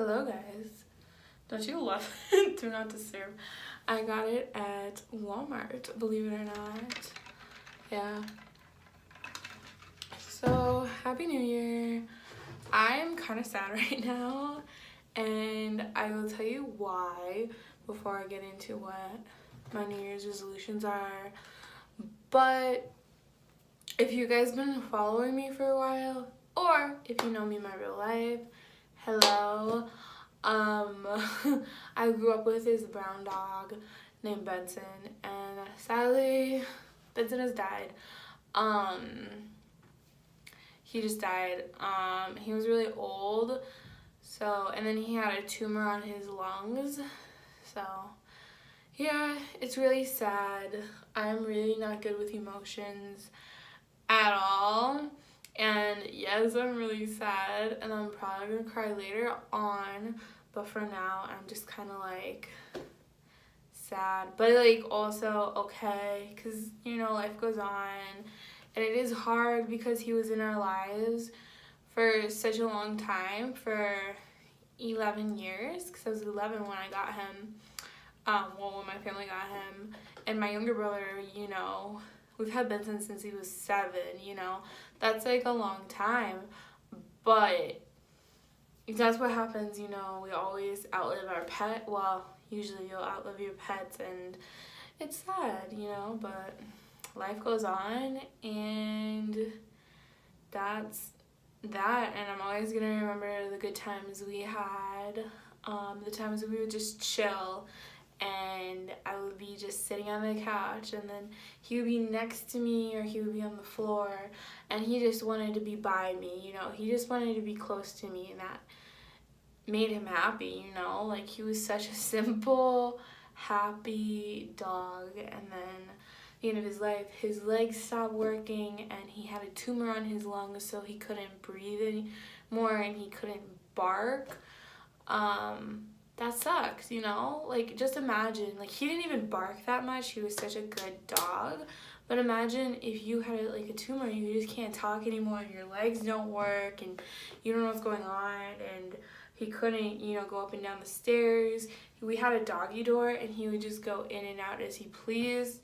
Hello guys. Don't you love Do Not Disturb? I got it at Walmart, believe it or not. Yeah. So, Happy New Year. I'm kind of sad right now, and I will tell you why before I get into what my New Year's resolutions are. But if you guys been following me for a while, or if you know me in my real life, hello. I grew up with this brown dog named Benson, and sadly, Benson has died. He just died. He was really old, and then he had a tumor on his lungs, so yeah, it's really sad. I'm really not good with emotions at all. And yes, I'm really sad, and I'm probably gonna cry later on, but for now, I'm just kind of like sad, but like also okay, because life goes on, and it is hard because he was in our lives for such a long time, for 11 years, because I was 11 when I got him, when my family got him, and my younger brother, we've had Benson since he was 7, that's like a long time, but that's what happens, we always outlive our pet. Well, usually you'll outlive your pets, and it's sad, but life goes on, and that's that, and I'm always gonna remember the good times we had, the times we would just chill, and I would be just sitting on the couch, and then he would be next to me, or he would be on the floor, and he just wanted to be by me, he just wanted to be close to me, and that made him happy, like he was such a simple, happy dog. And then at the end of his life, his legs stopped working, and he had a tumor on his lungs, so he couldn't breathe anymore, and he couldn't bark. That sucks, like just imagine, like he didn't even bark that much, he was such a good dog, but imagine if you had like a tumor, you just can't talk anymore, and your legs don't work, and you don't know what's going on, and he couldn't, go up and down the stairs. We had a doggy door, and he would just go in and out as he pleased.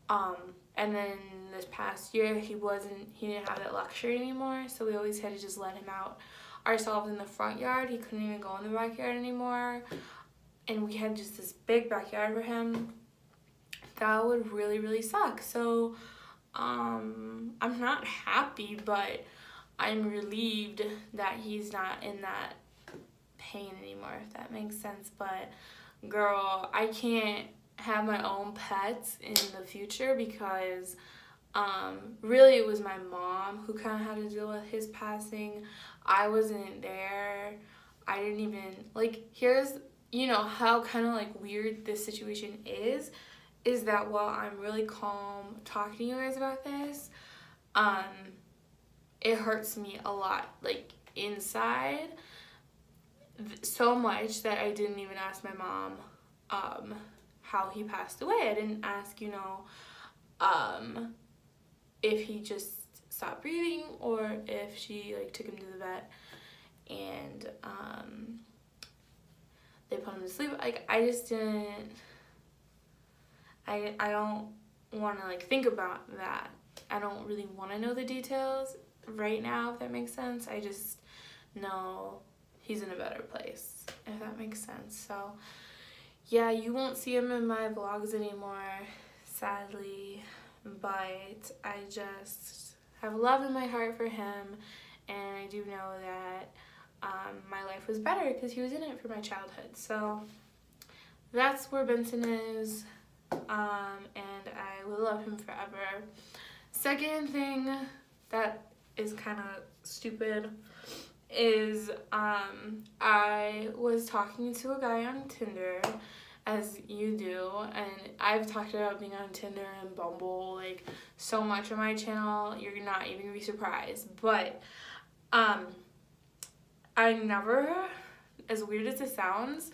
And then this past year, he didn't have that luxury anymore, so we always had to just let him out ourselves in the front yard. He couldn't even go in the backyard anymore, and we had just this big backyard for him. That would really, really suck. So, I'm not happy, but I'm relieved that he's not in that pain anymore, if that makes sense. But girl, I can't have my own pets in the future because really it was my mom who kind of had to deal with his passing. I wasn't there. I didn't even here's how kind of like weird this situation is that while I'm really calm talking to you guys about this, it hurts me a lot, like inside, so much that I didn't even ask my mom how he passed away. I didn't ask, if he just stopped breathing, or if she took him to the vet and they put him to sleep. I just didn't. I don't want to think about that. I don't really want to know the details right now, if that makes sense. I just know he's in a better place, if that makes sense. So yeah, you won't see him in my vlogs anymore, sadly, but I just have love in my heart for him, and I do know that my life was better because he was in it for my childhood. So that's where Benson is, and I will love him forever. Second thing that is kind of stupid is I was talking to a guy on Tinder, as you do, and I've talked about being on Tinder and Bumble so much on my channel, you're not even gonna be surprised. But I never, as weird as it sounds,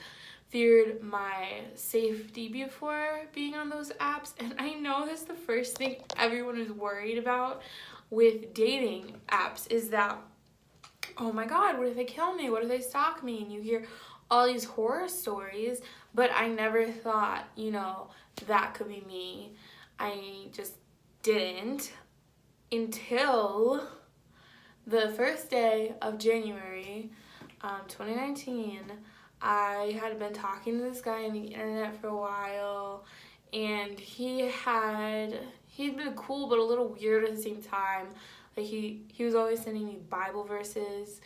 feared my safety before being on those apps, and I know that's the first thing everyone is worried about with dating apps, is that oh my God, what if they kill me? What if they stalk me? And you hear all these horror stories, but I never thought, you know, that could be me. I just didn't until the first day of January 2019. I had been talking to this guy on the internet for a while, and he'd been cool but a little weird at the same time. Like he was always sending me Bible verses.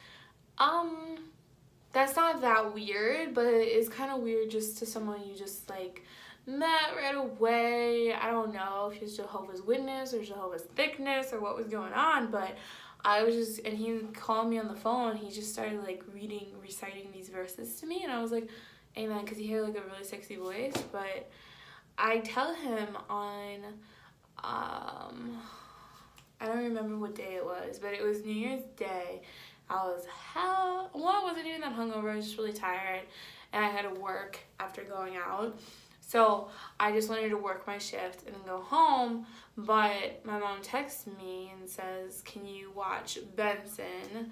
That's not that weird, but it is kind of weird just to someone you just like met right away. I don't know if he was Jehovah's Witness or Jehovah's Thickness or what was going on, but I was just, and he called me on the phone. He just started like reciting these verses to me, and I was like, amen, because he had like a really sexy voice. But I tell him on, I don't remember what day it was, but it was New Year's Day. I wasn't even that hungover. I was just really tired, and I had to work after going out. So I just wanted to work my shift and then go home, but my mom texts me and says, can you watch Benson?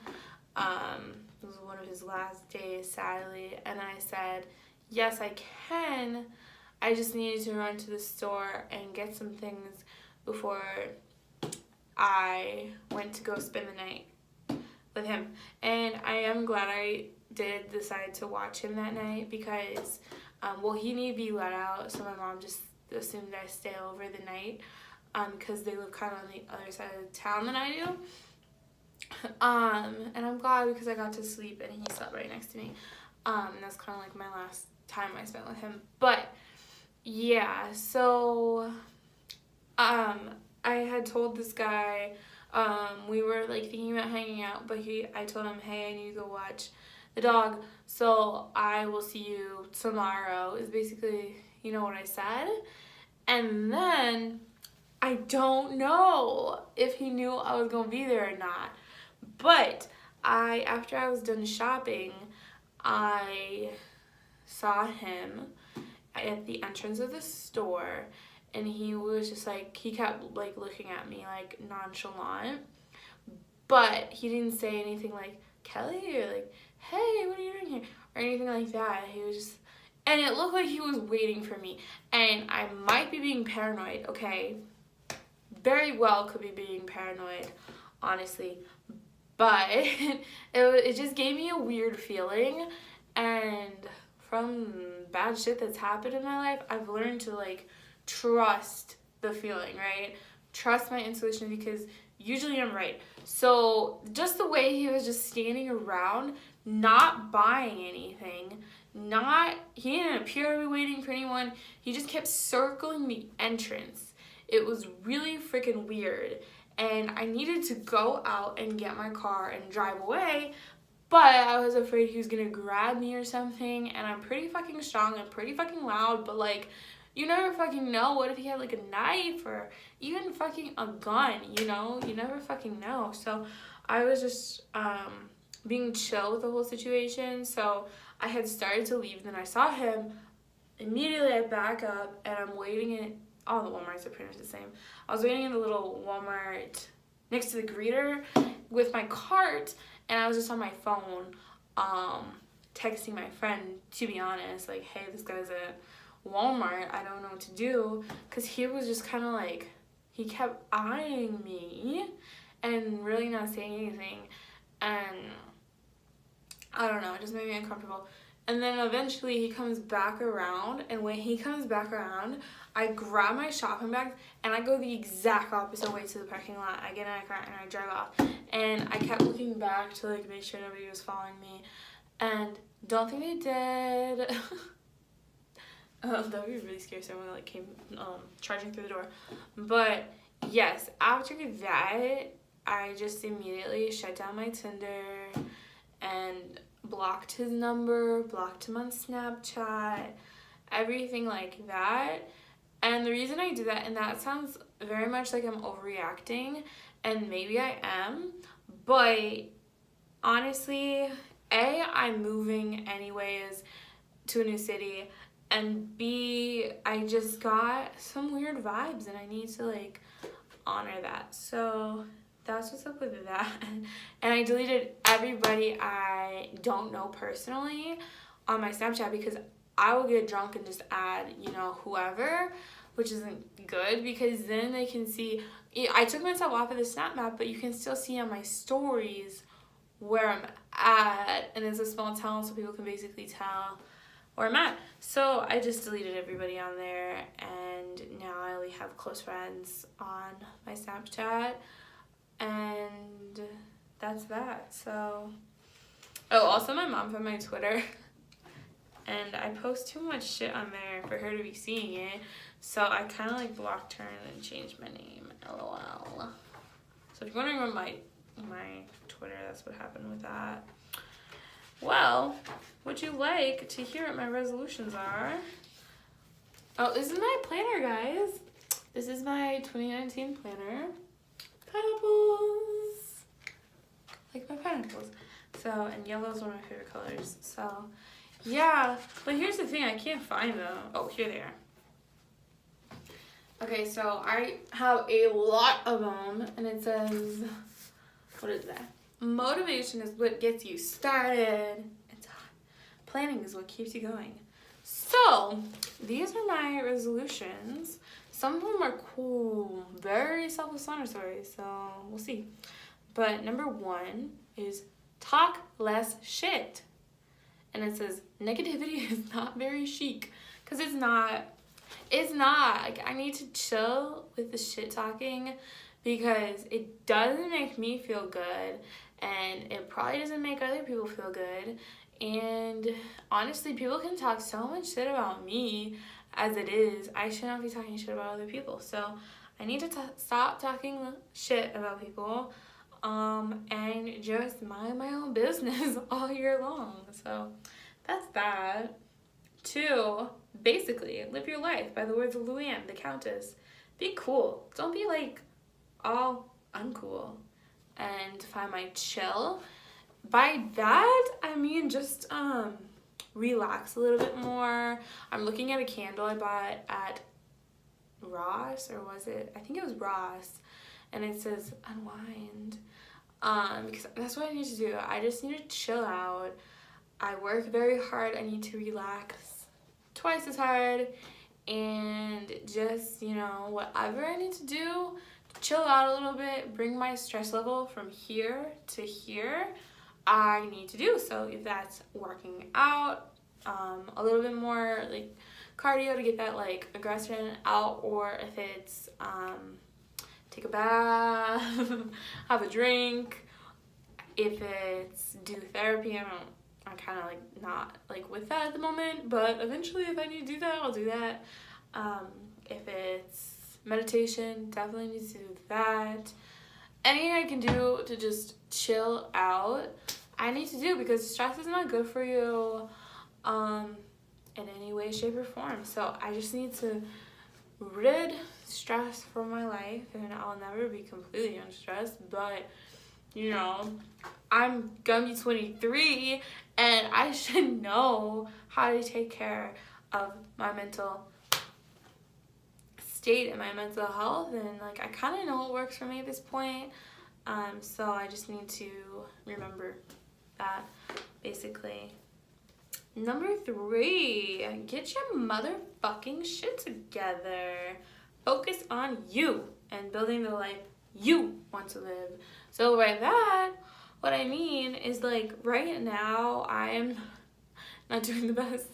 It was one of his last days, sadly, and I said, yes, I can. I just needed to run to the store and get some things before I went to go spend the night with him. And I am glad I did decide to watch him that night because he needed to be let out, so my mom just assumed I stay over the night because they live kind of on the other side of the town than I do. And I'm glad because I got to sleep and he slept right next to me. And that's kind of like my last time I spent with him. But yeah, so I had told this guy, we were like thinking about hanging out, but I told him, hey, I need to go watch the dog, so I will see you tomorrow, is basically, you know, what I said. And then I don't know if he knew I was gonna be there or not, but after I was done shopping, I saw him at the entrance of the store, and he was just like, he kept like looking at me like nonchalant, but he didn't say anything like, Kelly, or like, hey, what are you doing here, or anything like that. He was just, and it looked like he was waiting for me, and I might be being paranoid, okay, very well could be being paranoid, honestly, but it just gave me a weird feeling. And from bad shit that's happened in my life, I've learned to like trust the feeling, right? Trust my intuition, because usually I'm right. So just the way he was just standing around, not buying anything, he didn't appear to be waiting for anyone. He just kept circling the entrance. It was really freaking weird. And I needed to go out and get my car and drive away, but I was afraid he was gonna grab me or something. And I'm pretty fucking strong and pretty fucking loud, but like, you never fucking know. What if he had like a knife or even fucking a gun, you know? You never fucking know. So I was just being chill with the whole situation. So I had started to leave, then I saw him. Immediately I back up and I'm waiting in, all the Walmarts are pretty much the same. I was waiting in the little Walmart next to the greeter with my cart, and I was just on my phone texting my friend, to be honest, like, hey, this guy's at Walmart, I don't know what to do, because he was just kind of like, he kept eyeing me and really not saying anything, and I don't know, it just made me uncomfortable. And then eventually he comes back around, and when he comes back around, I grab my shopping bag and I go the exact opposite way to the parking lot. I get in my car and I drive off, and I kept looking back to like make sure nobody was following me, and don't think they did. That would be really scary if someone like came charging through the door. But yes, after that, I just immediately shut down my Tinder and blocked his number, blocked him on Snapchat, everything like that. And the reason I do that, and that sounds very much like I'm overreacting, and maybe I am, but honestly, A, I'm moving anyways to a new city, and B, I just got some weird vibes and I need to like honor that. So that's what's up with that. And I deleted everybody I don't know personally on my Snapchat because I will get drunk and just add, you know, whoever, which isn't good because then they can see. I took myself off of the Snap Map, but you can still see on my stories where I'm at, and it's a small town, so people can basically tell where I'm at. So I just deleted everybody on there, and now I only have close friends on my Snapchat, and that's that. So, oh, also my mom found my Twitter, and I post too much shit on there for her to be seeing it, so I kind of like blocked her and then changed my name, lol. So if you're wondering what my Twitter, that's what happened with that. Well, would you like to hear what my resolutions are? Oh, this is my planner, guys. This is my 2019 planner. Pineapples. Like my pineapples. So, and yellow is one of my favorite colors. So, yeah. But here's the thing, I can't find them. Oh, here they are. Okay, so I have a lot of them, and it says, what is that? Motivation is what gets you started. It's hot. Planning is what keeps you going. So, these are my resolutions. Some of them are cool, very self-explanatory, so we'll see. But number 1 is talk less shit. And it says, negativity is not very chic. Because it's not. It's not. Like, I need to chill with the shit talking because it doesn't make me feel good. And it probably doesn't make other people feel good. And honestly, people can talk so much shit about me as it is. I should not be talking shit about other people. So I need to stop talking shit about people and just mind my own business all year long. So that's that. 2, basically, live your life by the words of Luann, the Countess. Be cool. Don't be like all uncool. And find my chill. By that, I mean just relax a little bit more. I'm looking at a candle I bought at Ross, or was it? I think it was Ross. And it says unwind. Because that's what I need to do. I just need to chill out. I work very hard. I need to relax twice as hard. And just, you know, whatever I need to do, chill out a little bit, bring my stress level from here to here, I need to do. So if that's working out, a little bit more like cardio to get that like aggression out, or if it's take a bath, have a drink, if it's do therapy, I'm kind of like not like with that at the moment, but eventually if I need to do that, I'll do that. If it's meditation, definitely need to do that. Anything I can do to just chill out, I need to do, because stress is not good for you in any way, shape, or form. So I just need to rid stress from my life, and I'll never be completely unstressed. But, you know, I'm gonna be 23, and I should know how to take care of my mental state and my mental health, and like I kind of know what works for me at this point, so I just need to remember that, basically. Number 3, get your motherfucking shit together. Focus on you and building the life you want to live. So by that, what I mean is, like, right now I am not doing the best.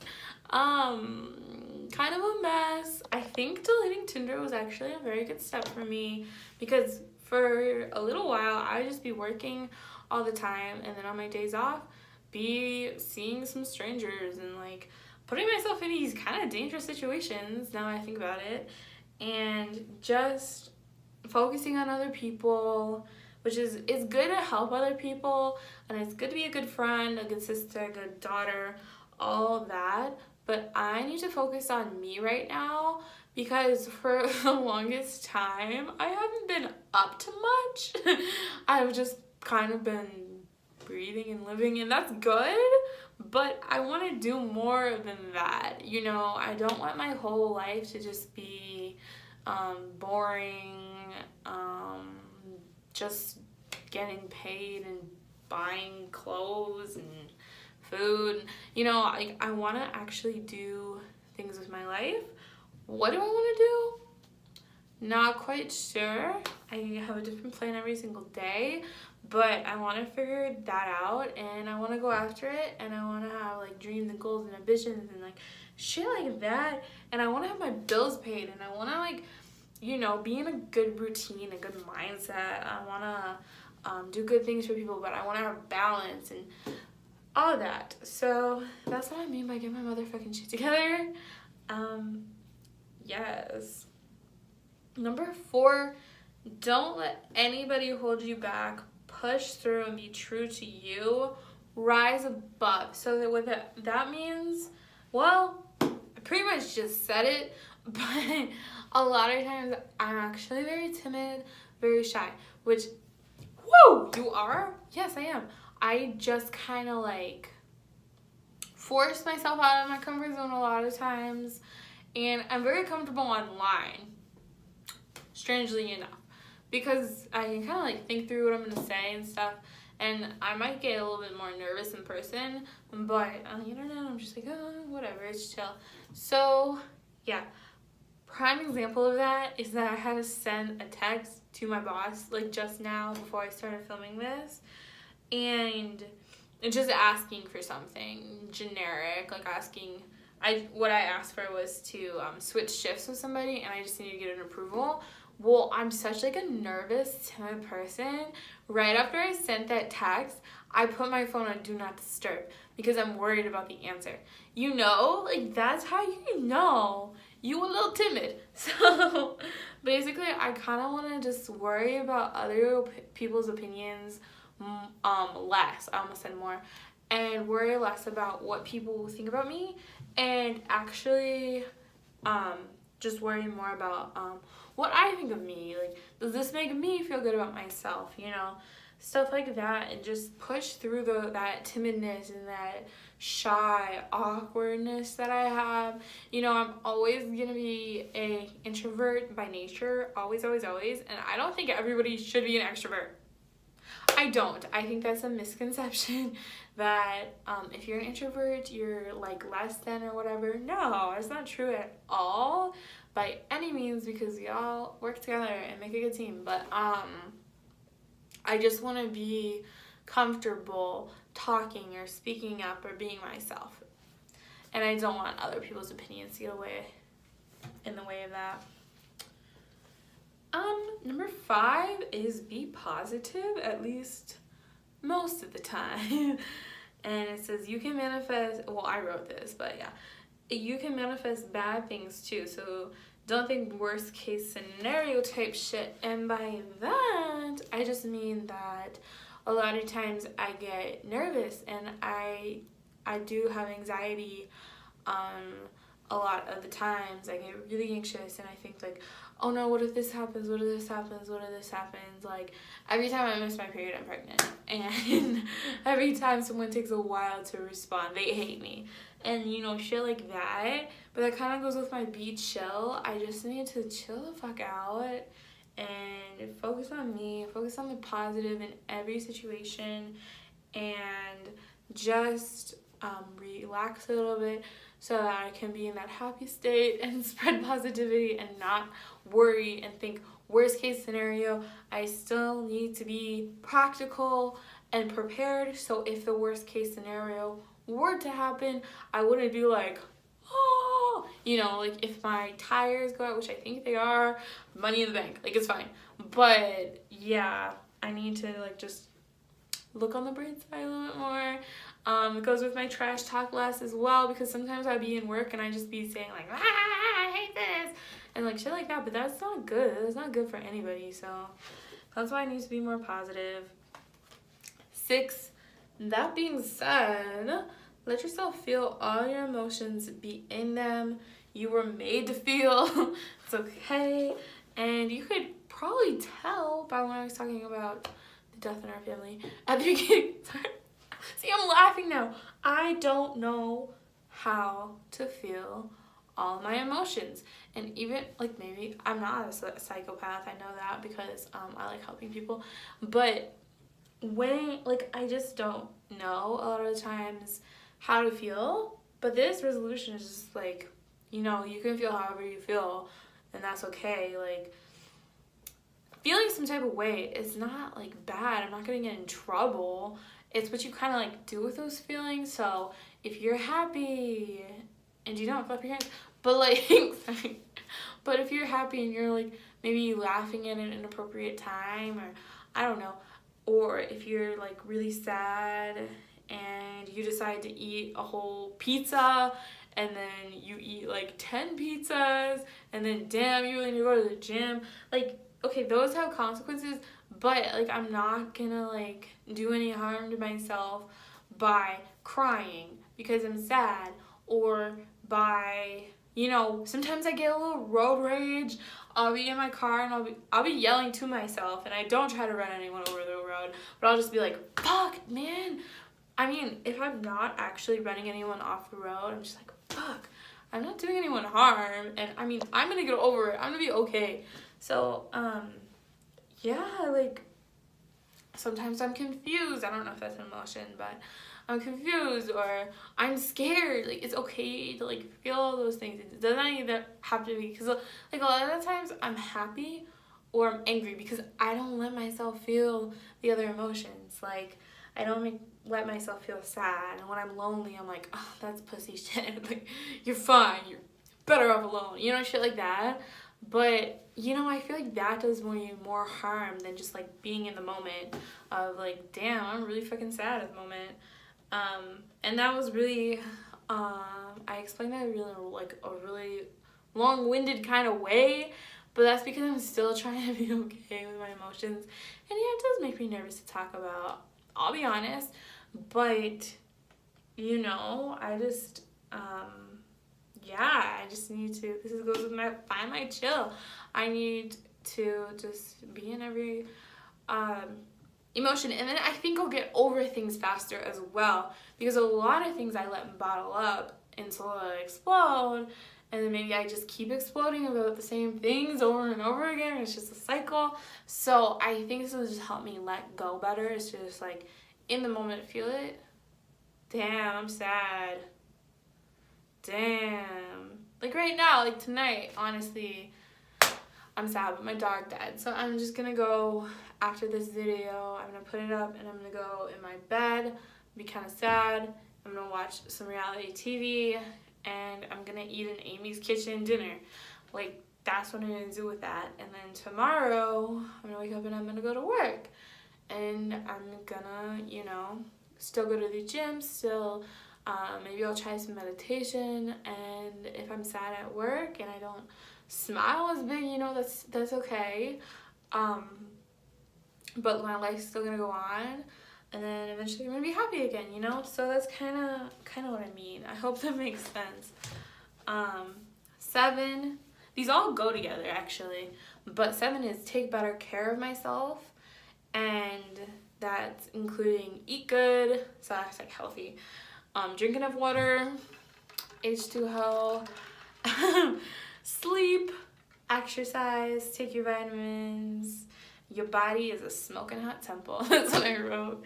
Kind of a mess. I think deleting Tinder was actually a very good step for me, because for a little while I would just be working all the time, and then on my days off be seeing some strangers and like putting myself in these kind of dangerous situations, now I think about it, and just focusing on other people, which is it's good to help other people, and it's good to be a good friend, a good sister, a good daughter, all of that. But I need to focus on me right now, because for the longest time, I haven't been up to much. I've just kind of been breathing and living, and that's good, but I want to do more than that. You know, I don't want my whole life to just be boring, just getting paid and buying clothes and food. You know, like, I want to actually do things with my life. What do I want to do? Not quite sure. I have a different plan every single day, but I want to figure that out, and I want to go after it, and I want to have like dreams and goals and ambitions and like shit like that, and I want to have my bills paid, and I want to, like, you know, be in a good routine, a good mindset. I want to do good things for people, but I want to have balance and all that. So that's what I mean by get my motherfucking shit together. Yes. Number 4, don't let anybody hold you back. Push through and be true to you. Rise above. So what that means, well, I pretty much just said it, but a lot of times I'm actually very timid, very shy, which, whoa, you are? Yes, I am. I just kind of like force myself out of my comfort zone a lot of times, and I'm very comfortable online, strangely enough, because I can kind of like think through what I'm going to say and stuff, and I might get a little bit more nervous in person, but on the internet I'm just like, oh, whatever, it's chill. So yeah, prime example of that is that I had to send a text to my boss like just now before I started filming this, and just asking for something generic, like what I asked for was to switch shifts with somebody, and I just needed to get an approval. Well, I'm such like a nervous, timid person. Right after I sent that text, I put my phone on do not disturb because I'm worried about the answer. You know, like, that's how you know you a little timid. So basically, I kind of want to just worry about other people's opinions less. I almost said more. And worry less about what people will think about me, and actually just worry more about what I think of me. Like, does this make me feel good about myself, you know? Stuff like that, and just push through that timidness and that shy awkwardness that I have. You know, I'm always gonna be an introvert by nature, always, always, always, and I don't think everybody should be an extrovert. I don't. I think that's a misconception that if you're an introvert, you're like less than or whatever. No, it's not true at all by any means, because we all work together and make a good team. But I just want to be comfortable talking or speaking up or being myself. And I don't want other people's opinions to get in the way of that. Number 5 is be positive, at least most of the time. And it says you can manifest, well, I wrote this, but yeah, you can manifest bad things too. So don't think worst case scenario type shit. And by that, I just mean that a lot of times I get nervous, and I do have anxiety. A lot of the times I get really anxious, and I think like, oh no, what if this happens? What if this happens? What if this happens? Like, every time I miss my period, I'm pregnant. And every time someone takes a while to respond, they hate me. And, you know, shit like that. But that kind of goes with my be chill. I just need to chill the fuck out and focus on me, focus on the positive in every situation, and just relax a little bit so that I can be in that happy state and spread positivity and not worry and think worst case scenario. I still need to be practical and prepared, so if the worst case scenario were to happen, I wouldn't be like, oh, you know, like if my tires go out, which I think they are, money in the bank, like it's fine. But yeah, I need to like just look on the bright side a little bit more. It goes with my trash talk less as well, because sometimes I'd be in work and I just be saying like, I hate this, and like shit like that, but that's not good. That's not good for anybody, so that's why I need to be more positive. 6, that being said, let yourself feel all your emotions, be in them. You were made to feel. It's okay. And you could probably tell by when I was talking about the death in our family at the beginning. Sorry. See, I'm laughing now. I don't know how to feel all my emotions. And even, like, maybe I'm not a psychopath, I know that, because I like helping people, but when, like, I just don't know a lot of the times how to feel. But this resolution is just like, you know, you can feel however you feel, and that's okay. Like, feeling some type of way is not, like, bad. I'm not gonna get in trouble. It's what you kind of, like, do with those feelings. So if you're happy, and you don't clap your hands, but, like, sorry. But if you're happy and you're, like, maybe laughing at an inappropriate time, or I don't know, or if you're, like, really sad and you decide to eat a whole pizza, and then you eat, like, 10 pizzas, and then, damn, you really need to go to the gym. Like, okay, those have consequences, but, like, I'm not gonna, like, do any harm to myself by crying because I'm sad, or by, you know, sometimes I get a little road rage. I'll be in my car and I'll be yelling to myself, and I don't try to run anyone over the road, but I'll just be like, fuck, man. I mean, if I'm not actually running anyone off the road, I'm just like, fuck, I'm not doing anyone harm, and I mean, I'm gonna get over it. I'm gonna be okay. So, yeah, like, sometimes I'm confused. I don't know if that's an emotion, but I'm confused, or I'm scared. Like, it's okay to, like, feel all those things. It doesn't either have to be, because, like, a lot of the times I'm happy or I'm angry because I don't let myself feel the other emotions. Like, I don't let myself feel sad, and when I'm lonely, I'm like, oh, that's pussy shit. Like, you're fine. You're better off alone. You know, shit like that. But, you know, I feel like that does more harm than just, like, being in the moment of, like, damn, I'm really fucking sad at the moment. And that was really, I explained that really, like, a really long-winded kind of way, but that's because I'm still trying to be okay with my emotions. And yeah, it does make me nervous to talk about, I'll be honest, but, you know, I just, yeah, I just need to, this goes with my find my chill. I need to just be in every emotion, and then I think I'll get over things faster as well, because a lot of things I let bottle up until I explode, and then maybe I just keep exploding about the same things over and over again. It's just a cycle. So I think this will just help me let go better. It's just, like, in the moment, feel it. Damn, I'm sad. Damn. Like, right now, like, tonight, honestly, I'm sad, but my dog died. So I'm just gonna go, after this video, I'm gonna put it up, and I'm gonna go in my bed, be kind of sad. I'm gonna watch some reality TV, and I'm gonna eat an Amy's Kitchen dinner. Like, that's what I'm gonna do with that. And then tomorrow, I'm gonna wake up and I'm gonna go to work. And I'm gonna, you know, still go to the gym, still, maybe I'll try some meditation. And if I'm sad at work and I don't smile as big, you know, that's okay. But my life's still gonna go on, and then eventually I'm gonna be happy again, you know. So that's kind of what I mean. I hope that makes sense. 7, these all go together actually, but 7 is take better care of myself, and that's including eat good, so that's like healthy, drink enough water, H2O, sleep, exercise, take your vitamins. Your body is a smoking hot temple. That's what I wrote.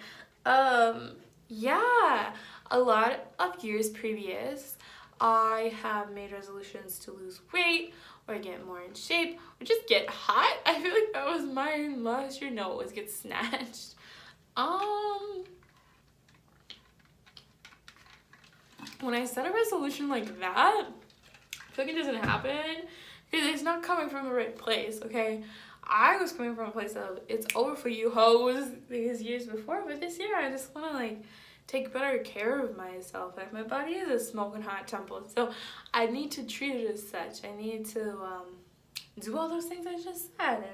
Yeah, a lot of years previous, I have made resolutions to lose weight, or get more in shape, or just get hot. I feel like that was mine last year. No, it was get snatched. When I set a resolution like that, I feel like it doesn't happen because it's not coming from the right place, okay? I was coming from a place of, it's over for you hoes, these years before, but this year I just want to, like, take better care of myself. Like, my body is a smoking hot temple, so I need to treat it as such. I need to do all those things I just said,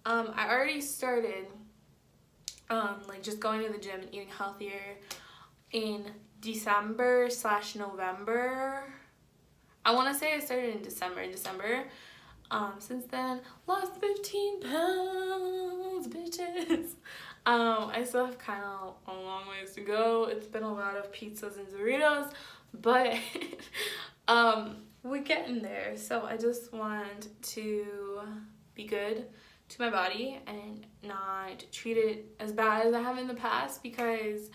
and I already started like, just going to the gym and eating healthier in December/November. I want to say I started in December. Since then, lost 15 pounds, bitches. I still have kind of a long ways to go. It's been a lot of pizzas and Doritos, but we're getting there. So I just want to be good to my body and not treat it as bad as I have in the past, because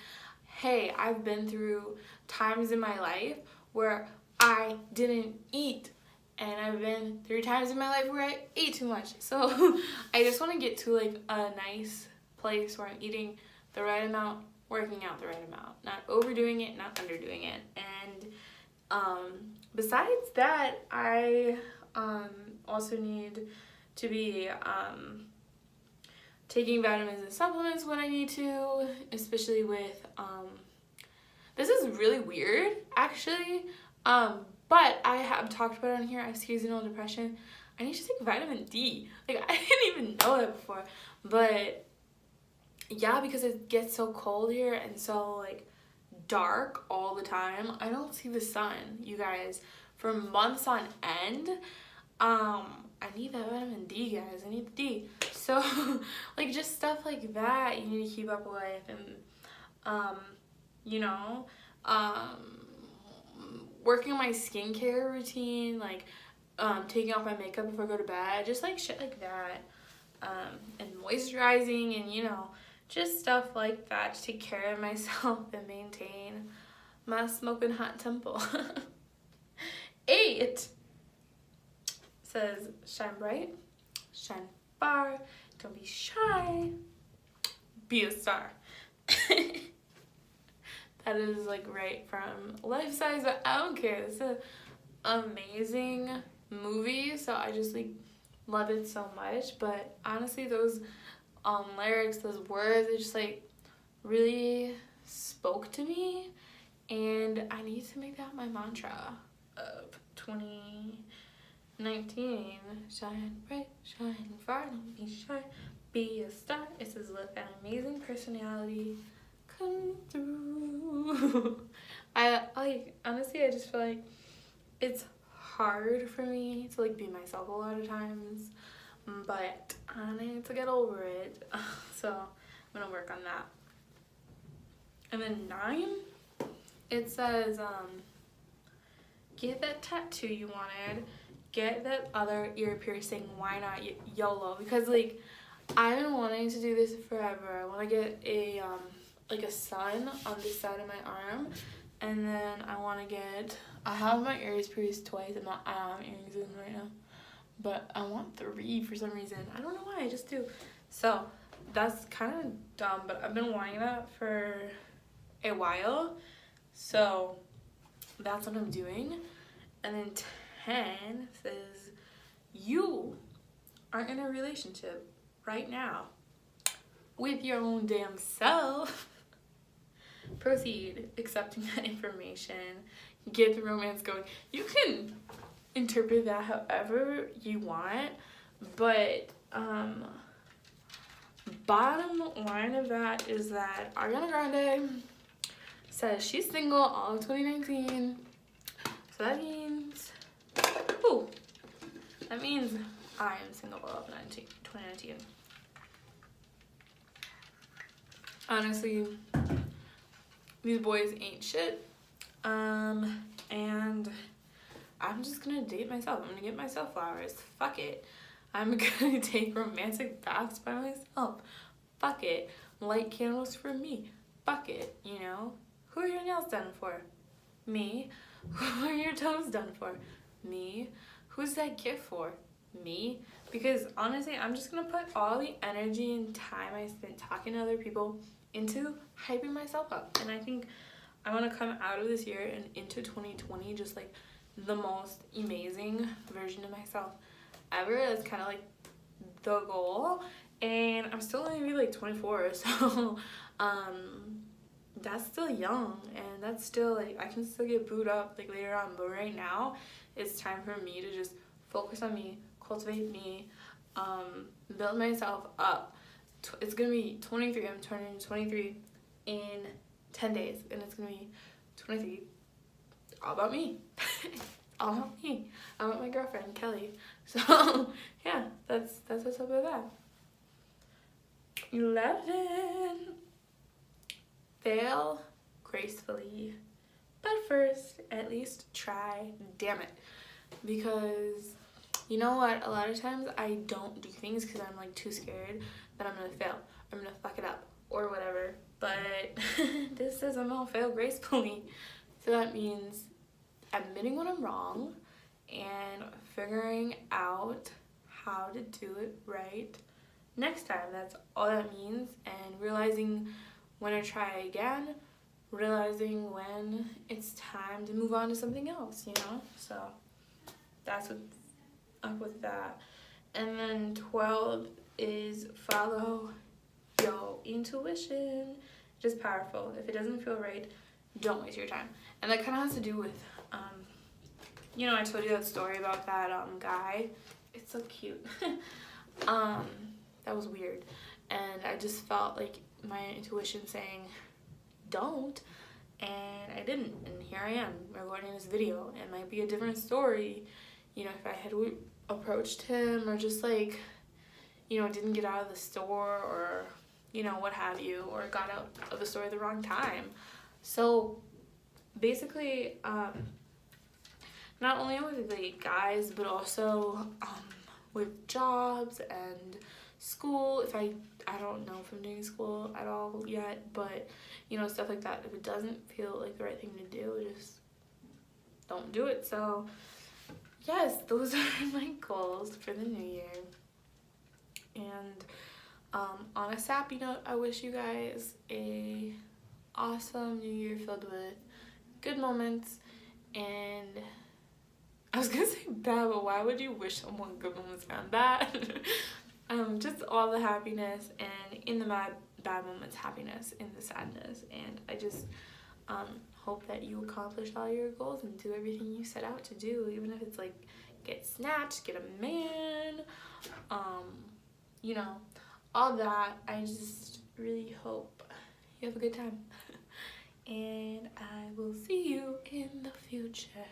hey, I've been through times in my life where I didn't eat, and I've been through times in my life where I ate too much. So I just want to get to like a nice place where I'm eating the right amount, working out the right amount, not overdoing it, not underdoing it. And besides that, I also need to be taking vitamins and supplements when I need to, especially with this is really weird actually, but I have talked about it on here. I have seasonal depression. I need to take vitamin D. Like, I didn't even know that before, but yeah, because it gets so cold here and so like dark all the time. I don't see the sun, you guys, for months on end. I need that vitamin D, guys. I need the D. So like just stuff like that you need to keep up with. And you know, working on my skincare routine, like taking off my makeup before I go to bed, just like shit like that. And moisturizing, and you know, just stuff like that to take care of myself and maintain my smoking hot temple. 8 says shine bright, shine far, don't be shy, be a star. That is like right from Life Size, but I don't care. It's an amazing movie, so I just like love it so much. But honestly, those lyrics, those words, they just like really spoke to me, and I need to make that my mantra of 2019. Shine bright, shine far, don't be shy, be a star. It says let an amazing personality come through. I like, honestly, I just feel like it's hard for me to like be myself a lot of times, but I need to get over it. So I'm gonna work on that. And then 9, it says get that tattoo you wanted, get that other ear piercing, why not, YOLO. Because like I've been wanting to do this forever. I want to get a like a sun on this side of my arm, and then I want to get, I have my ears pierced twice. I don't have earrings in right now, but I want 3 for some reason. I don't know why, I just do. So that's kind of dumb, but I've been wanting that for a while, so that's what I'm doing. And then 10 says you are in a relationship right now with your own damn self. Proceed accepting that information, get the romance going. You can interpret that however you want, but bottom line of that is that Ariana Grande says she's single all of 2019. So that means, ooh, that means I am single all of 2019. Honestly, these boys ain't shit. And I'm just gonna date myself. I'm gonna get myself flowers. Fuck it. I'm gonna take romantic baths by myself. Fuck it. Light candles for me. Fuck it. You know? Who are your nails done for? Me. Who are your toes done for? Me. Who's that gift for? Me. Because honestly, I'm just gonna put all the energy and time I spent talking to other people into hyping myself up. And I think I want to come out of this year and into 2020 just like the most amazing version of myself ever. That's kind of like the goal. And I'm still only be like 24, so that's still young, and that's still like I can still get booed up like later on. But right now it's time for me to just focus on me, cultivate me, build myself up. It's gonna be 23. I'm turning 23 in 10 days, and it's gonna be 23 all about me. All about me. All about my girlfriend Kelly. So yeah, that's what's up with that. 11. Fail gracefully but first, at least try, damn it. Because you know what, a lot of times I don't do things because I'm like too scared that I'm gonna fail, I'm gonna fuck it up or whatever. But this says I'm gonna fail gracefully, so that means admitting when I'm wrong and figuring out how to do it right next time. That's all that means. And realizing when I try again, realizing when it's time to move on to something else, you know? So that's what's up with that. And then 12 is follow your intuition. Just powerful. If it doesn't feel right, don't waste your time. And that kind of has to do with, you know, I told you that story about that guy. It's so cute. That was weird. And I just felt like my intuition saying, don't. And I didn't. And here I am recording this video. It might be a different story, you know, if I had approached him or just like, you know, didn't get out of the store or, you know, what have you, or got out of the store at the wrong time. So basically, not only with the guys, but also with jobs and school. If I don't know if I'm doing school at all yet, but you know, stuff like that. If it doesn't feel like the right thing to do, just don't do it. So yes, those are my goals for the new year. And on a sappy note, I wish you guys a awesome new year filled with good moments. And I was gonna say bad, but why would you wish someone good moments and bad? Just all the happiness, and in the bad moments, happiness, in the sadness. And I just hope that you accomplish all your goals and do everything you set out to do, even if it's like get snatched, get a man, you know, all that. I just really hope you have a good time. And I will see you in the future.